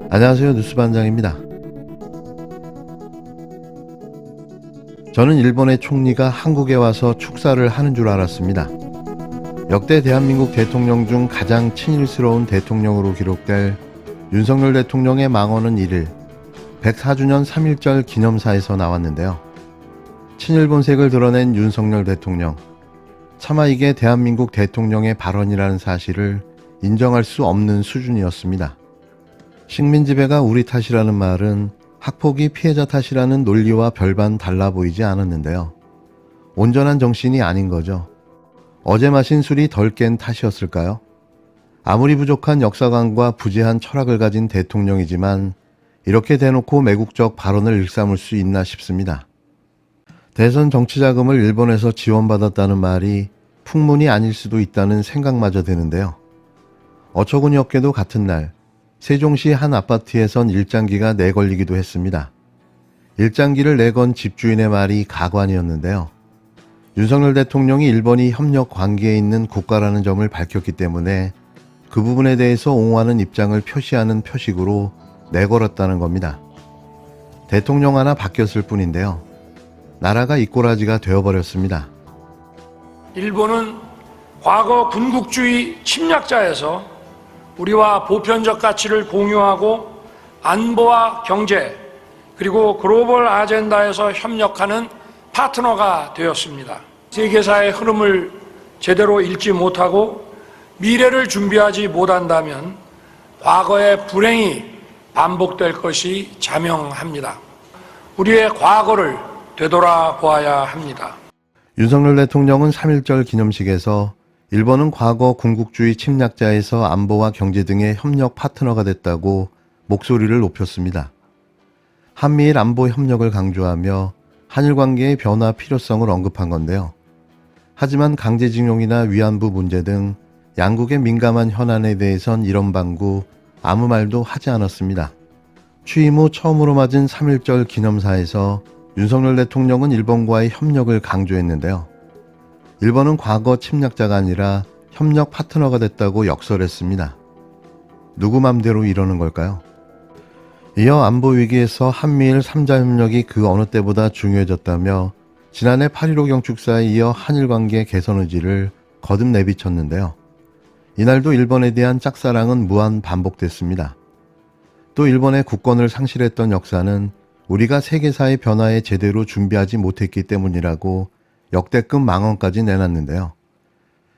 안녕하세요. 뉴스반장입니다. 저는 일본의 총리가 한국에 와서 축사를 하는 줄 알았습니다. 역대 대한민국 대통령 중 가장 친일스러운 대통령으로 기록될 윤석열 대통령의 망언은 1일 104주년 3.1절 기념사에서 나왔는데요. 친일 본색을 드러낸 윤석열 대통령, 차마 이게 대한민국 대통령의 발언이라는 사실을 인정할 수 없는 수준이었습니다. 식민지배가 우리 탓이라는 말은 학폭이 피해자 탓이라는 논리와 별반 달라 보이지 않았는데요. 온전한 정신이 아닌 거죠. 어제 마신 술이 덜 깬 탓이었을까요? 아무리 부족한 역사관과 부재한 철학을 가진 대통령이지만 이렇게 대놓고 매국적 발언을 일삼을 수 있나 싶습니다. 대선 정치 자금을 일본에서 지원받았다는 말이 풍문이 아닐 수도 있다는 생각마저 드는데요. 어처구니 없게도 같은 날 세종시 한 아파트에선 일장기가 내걸리기도 했습니다. 일장기를 내건 집주인의 말이 가관이었는데요. 윤석열 대통령이 일본이 협력 관계에 있는 국가라는 점을 밝혔기 때문에 그 부분에 대해서 옹호하는 입장을 표시하는 표식으로 내걸었다는 겁니다. 대통령 하나 바뀌었을 뿐인데요. 나라가 이꼬라지가 되어버렸습니다. 일본은 과거 군국주의 침략자에서 우리와 보편적 가치를 공유하고 안보와 경제 그리고 글로벌 아젠다에서 협력하는 파트너가 되었습니다. 세계사의 흐름을 제대로 읽지 못하고 미래를 준비하지 못한다면 과거의 불행이 반복될 것이 자명합니다. 우리의 과거를 되돌아보아야 합니다. 윤석열 대통령은 3.1절 기념식에서 일본은 과거 군국주의 침략자에서 안보와 경제 등의 협력 파트너가 됐다고 목소리를 높였습니다. 한미일 안보 협력을 강조하며 한일 관계의 변화 필요성을 언급한 건데요. 하지만 강제징용이나 위안부 문제 등 양국의 민감한 현안에 대해선 이런 방구 아무 말도 하지 않았습니다. 취임 후 처음으로 맞은 3.1절 기념사에서 윤석열 대통령은 일본과의 협력을 강조했는데요. 일본은 과거 침략자가 아니라 협력 파트너가 됐다고 역설했습니다. 누구 맘대로 이러는 걸까요? 이어 안보 위기에서 한미일 3자 협력이 그 어느 때보다 중요해졌다며 지난해 8.15 경축사에 이어 한일 관계 개선 의지를 거듭 내비쳤는데요. 이날도 일본에 대한 짝사랑은 무한 반복됐습니다. 또 일본의 국권을 상실했던 역사는 우리가 세계사의 변화에 제대로 준비하지 못했기 때문이라고 역대급 망언까지 내놨는데요.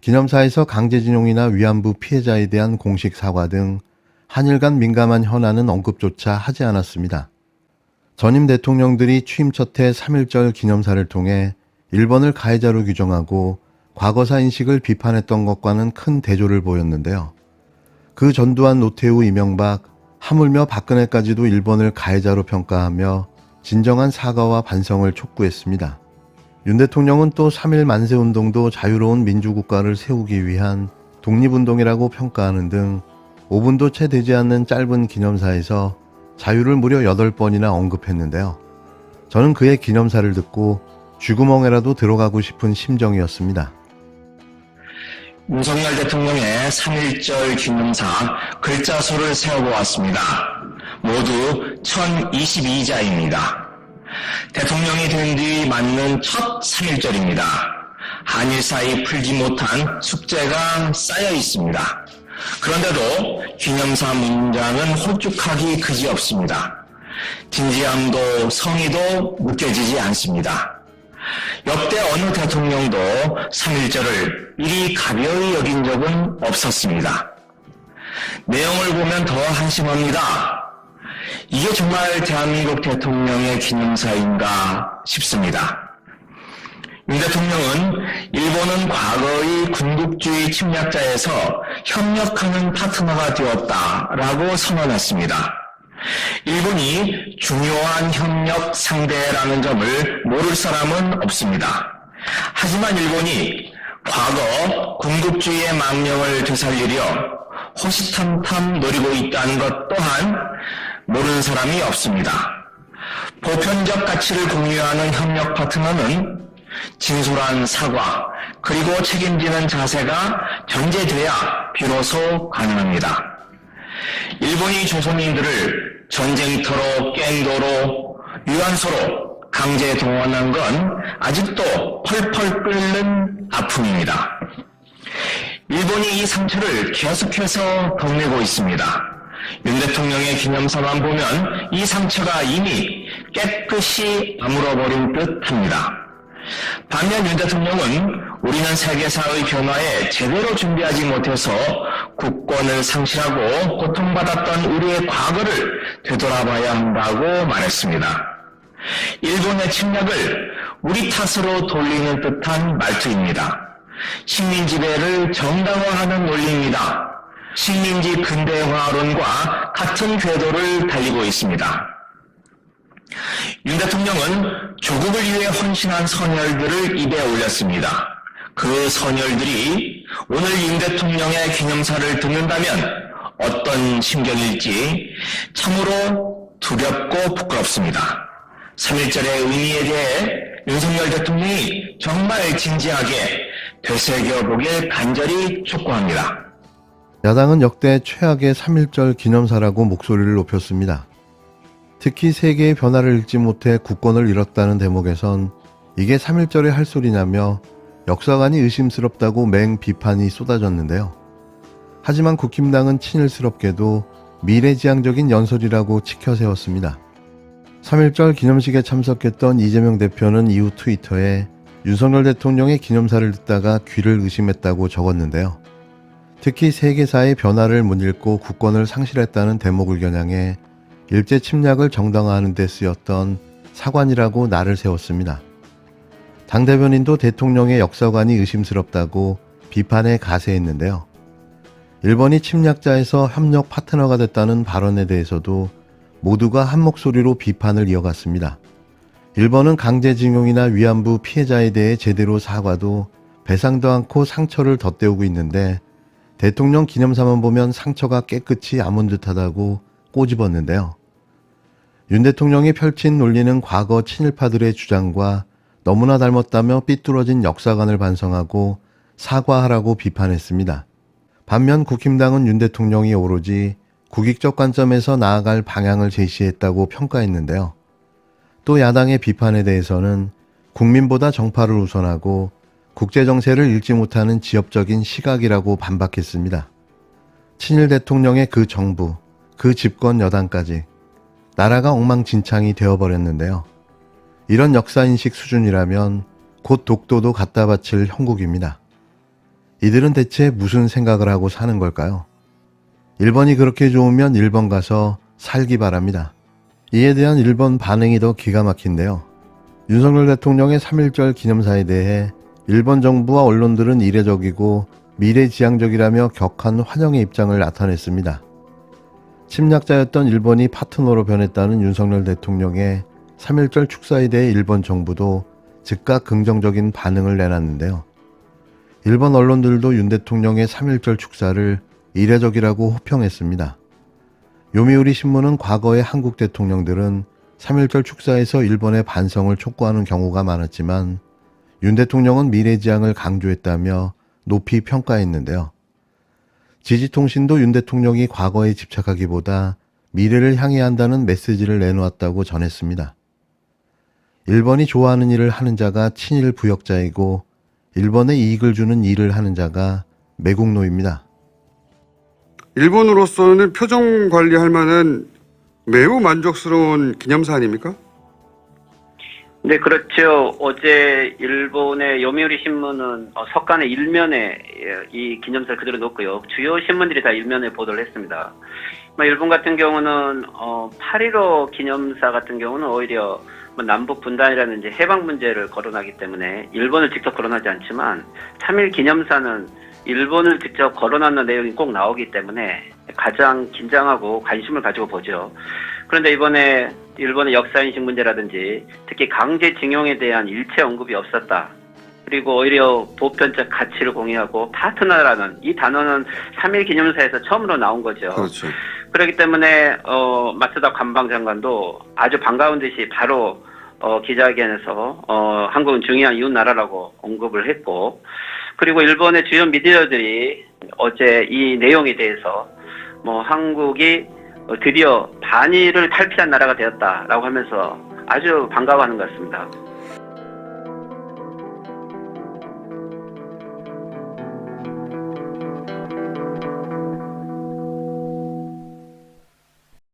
기념사에서 강제징용이나 위안부 피해자에 대한 공식 사과 등 한일 간 민감한 현안은 언급조차 하지 않았습니다. 전임 대통령들이 취임 첫해 3.1절 기념사를 통해 일본을 가해자로 규정하고 과거사 인식을 비판했던 것과는 큰 대조를 보였는데요. 그 전두환, 노태우, 이명박, 하물며 박근혜까지도 일본을 가해자로 평가하며 진정한 사과와 반성을 촉구했습니다. 윤 대통령은 또 3.1 만세운동도 자유로운 민주국가를 세우기 위한 독립운동이라고 평가하는 등 5분도 채 되지 않는 짧은 기념사에서 자유를 무려 8번이나 언급했는데요. 저는 그의 기념사를 듣고 쥐구멍에라도 들어가고 싶은 심정이었습니다. 윤석열 대통령의 3.1절 기념사 글자수를 세어보았습니다. 모두 1022자입니다. 대통령이 된 뒤 맞는 첫 3.1절입니다. 한일 사이 풀지 못한 숙제가 쌓여 있습니다. 그런데도 기념사 문장은 홀쭉하기 그지없습니다. 진지함도 성의도 느껴지지 않습니다. 역대 어느 대통령도 3.1절을 이리 가벼이 여긴 적은 없었습니다. 내용을 보면 더 한심합니다. 이게 정말 대한민국 대통령의 기념사인가 싶습니다. 윤 대통령은 일본은 과거의 군국주의 침략자에서 협력하는 파트너가 되었다라고 선언했습니다. 일본이 중요한 협력 상대라는 점을 모를 사람은 없습니다. 하지만 일본이 과거 군국주의의 망령을 되살리려 호시탐탐 노리고 있다는 것 또한 모르는 사람이 없습니다. 보편적 가치를 공유하는 협력 파트너는 진솔한 사과 그리고 책임지는 자세가 전제돼야 비로소 가능합니다. 일본이 조선인들을 전쟁터로, 갱도로, 유한소로 강제 동원한 건 아직도 펄펄 끓는 아픔입니다. 일본이 이 상처를 계속해서 덧내고 있습니다. 윤 대통령의 기념사만 보면 이 상처가 이미 깨끗이 아물어버린 듯합니다. 반면 윤 대통령은 우리는 세계사의 변화에 제대로 준비하지 못해서 국권을 상실하고 고통받았던 우리의 과거를 되돌아봐야 한다고 말했습니다. 일본의 침략을 우리 탓으로 돌리는 듯한 말투입니다. 식민 지배를 정당화하는 논리입니다. 식민지 근대화론과 같은 궤도를 달리고 있습니다. 윤 대통령은 조국을 위해 헌신한 선열들을 입에 올렸습니다. 그 선열들이 오늘 윤 대통령의 기념사를 듣는다면 어떤 심경일지 참으로 두렵고 부끄럽습니다. 3.1절의 의미에 대해 윤석열 대통령이 정말 진지하게 되새겨보길 간절히 촉구합니다. 야당은 역대 최악의 3.1절 기념사라고 목소리를 높였습니다. 특히 세계의 변화를 읽지 못해 국권을 잃었다는 대목에선 이게 3.1절의 할 소리냐며 역사관이 의심스럽다고 맹 비판이 쏟아졌는데요. 하지만 국힘당은 친일스럽게도 미래지향적인 연설이라고 치켜세웠습니다. 3.1절 기념식에 참석했던 이재명 대표는 이후 트위터에 윤석열 대통령의 기념사를 듣다가 귀를 의심했다고 적었는데요. 특히 세계사의 변화를 못 읽고 국권을 상실했다는 대목을 겨냥해 일제 침략을 정당화하는 데 쓰였던 사관이라고 날을 세웠습니다. 당 대변인도 대통령의 역사관이 의심스럽다고 비판에 가세했는데요. 일본이 침략자에서 협력 파트너가 됐다는 발언에 대해서도 모두가 한 목소리로 비판을 이어갔습니다. 일본은 강제징용이나 위안부 피해자에 대해 제대로 사과도 배상도 않고 상처를 덧대우고 있는데 대통령 기념사만 보면 상처가 깨끗이 아문 듯하다고 꼬집었는데요. 윤 대통령이 펼친 논리는 과거 친일파들의 주장과 너무나 닮았다며 삐뚤어진 역사관을 반성하고 사과하라고 비판했습니다. 반면 국힘당은 윤 대통령이 오로지 국익적 관점에서 나아갈 방향을 제시했다고 평가했는데요. 또 야당의 비판에 대해서는 국민보다 정파를 우선하고 국제정세를 읽지 못하는 지엽적인 시각이라고 반박했습니다. 친일 대통령의 그 정부, 그 집권 여당까지 나라가 엉망진창이 되어버렸는데요. 이런 역사인식 수준이라면 곧 독도도 갖다 바칠 형국입니다. 이들은 대체 무슨 생각을 하고 사는 걸까요? 일본이 그렇게 좋으면 일본 가서 살기 바랍니다. 이에 대한 일본 반응이 더 기가 막힌데요. 윤석열 대통령의 3.1절 기념사에 대해 일본 정부와 언론들은 이례적이고 미래지향적이라며 격한 환영의 입장을 나타냈습니다. 침략자였던 일본이 파트너로 변했다는 윤석열 대통령의 3.1절 축사에 대해 일본 정부도 즉각 긍정적인 반응을 내놨는데요. 일본 언론들도 윤 대통령의 3.1절 축사를 이례적이라고 호평했습니다. 요미우리 신문은 과거의 한국 대통령들은 3.1절 축사에서 일본의 반성을 촉구하는 경우가 많았지만 윤 대통령은 미래지향을 강조했다며 높이 평가했는데요. 지지통신도 윤 대통령이 과거에 집착하기보다 미래를 향해야 한다는 메시지를 내놓았다고 전했습니다. 일본이 좋아하는 일을 하는 자가 친일 부역자이고 일본에 이익을 주는 일을 하는 자가 매국노입니다. 일본으로서는 표정 관리할 만한 매우 만족스러운 기념사 아닙니까? 네, 그렇죠. 어제 일본의 요미우리 신문은 석간의 일면에 이 기념사를 그대로 놓고요. 주요 신문들이 다 일면에 보도를 했습니다. 일본 같은 경우는 8.15 기념사 같은 경우는 오히려 남북 분단이라든지 해방 문제를 거론하기 때문에 일본을 직접 거론하지 않지만 3.1 기념사는 일본을 직접 거론하는 내용이 꼭 나오기 때문에 가장 긴장하고 관심을 가지고 보죠. 그런데 이번에 일본의 역사인식 문제라든지 특히 강제징용에 대한 일체 언급이 없었다. 그리고 오히려 보편적 가치를 공유하고 파트너라는 이 단어는 3.1 기념사에서 처음으로 나온 거죠. 그렇죠. 그렇기 때문에 마츠다 관방장관도 아주 반가운 듯이 바로 기자회견에서 한국은 중요한 이웃 나라라고 언급을 했고, 그리고 일본의 주요 미디어들이 어제 이 내용에 대해서 뭐 한국이 드디어 반일을 탈피한 나라가 되었다라고 하면서 아주 반가워하는 것 같습니다.